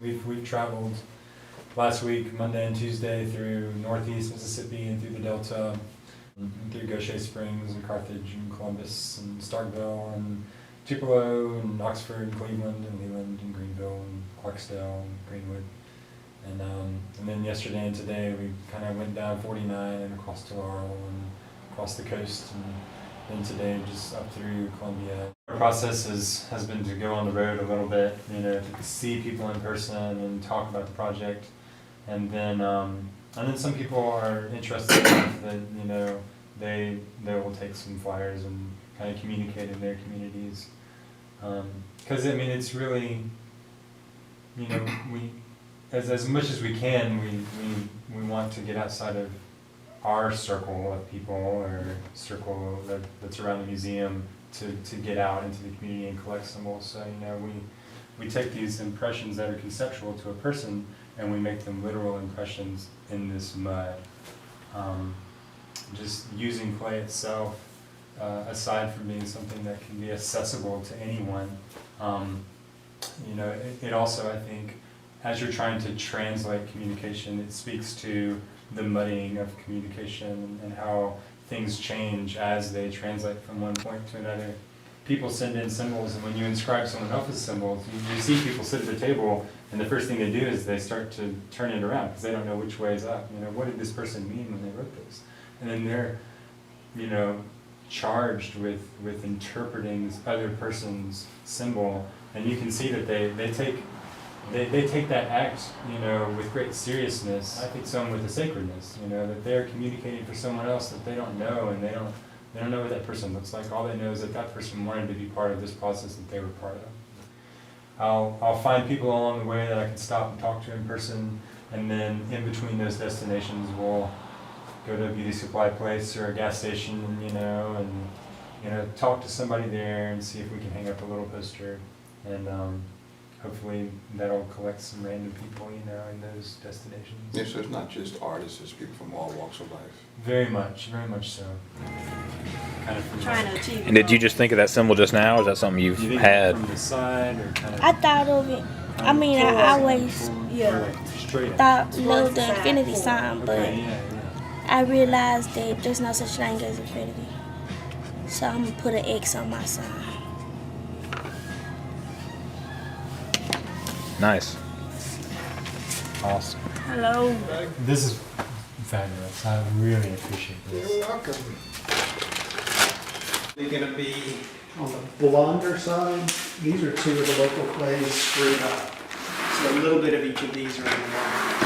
We've traveled last week, Monday and Tuesday, through Northeast Mississippi and through the Delta, through Goshen Springs and Carthage and Columbus and Starkville and Tupelo and Oxford and Cleveland and Leland and Greenville and Clarksdale and Greenwood. And then yesterday and today we kind of went down 49 and across to Laurel and across the coast, and then today just up through Columbia. Our process has been to go on the road a little bit, to see people in person and talk about the project. And then some people are interested enough that they will take some flyers and kind of communicate in their communities. Because it's really, we as much as we can, we want to get outside of our circle of people or circle that's around the museum to get out into the community and collect symbols. So we take these impressions that are conceptual to a person and we make them literal impressions in this mud. Just using clay itself, aside from being something that can be accessible to anyone, it also, I think, as you're trying to translate communication, it speaks to the muddying of communication and how things change as they translate from one point to another. People send in symbols, and when you inscribe someone else's symbols, you see people sit at the table, and the first thing they do is they start to turn it around because they don't know which way is up. What did this person mean when they wrote this? And then they're, charged with interpreting this other person's symbol, and you can see that they take that act, with great seriousness. I think some with a sacredness, that they're communicating for someone else that they don't know, and they don't know what that person looks like. All they know is that person wanted to be part of this process that they were part of. I'll find people along the way that I can stop and talk to in person, and then in between those destinations, we'll go to a beauty supply place or a gas station, and talk to somebody there and see if we can hang up a little poster, and hopefully that'll collect some random people, in those destinations. Yes, so it's not just artists, it's people from all walks of life. Very much so. Kind of from Trying to achieve. And did you just think of that symbol just now, or is that something you've had? From the side, or kind of. I thought of it. I always Straight thought the infinity sign, but Okay, yeah. I realized that there's no such thing as infinity. So I'm gonna put an X on my sign. Nice. Awesome. Hello. This is fabulous. I really appreciate this. You're welcome. They're going to be on the blonder side. These are two of the local clays screwed up. So a little bit of each of these are in the water.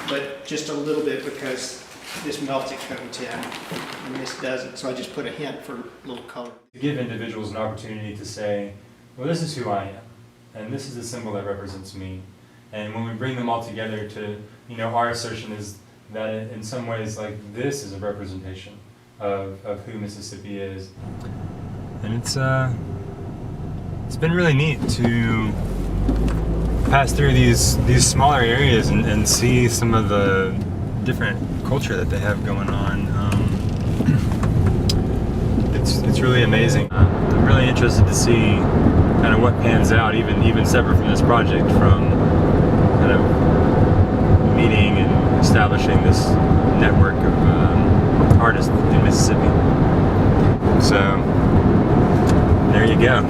But just a little bit because this melts at code 10 and this doesn't. So I just put a hint for a little color. To give individuals an opportunity to say, well, this is who I am, and this is the symbol that represents me. And when we bring them all together to, our assertion is that in some ways, like, this is a representation of who Mississippi is. And it's been really neat to pass through these smaller areas and see some of the different culture that they have going on. It's really amazing. I'm really interested to see kind of what pans out, even separate from this project, from kind of meeting and establishing this network of artists in Mississippi. So there you go.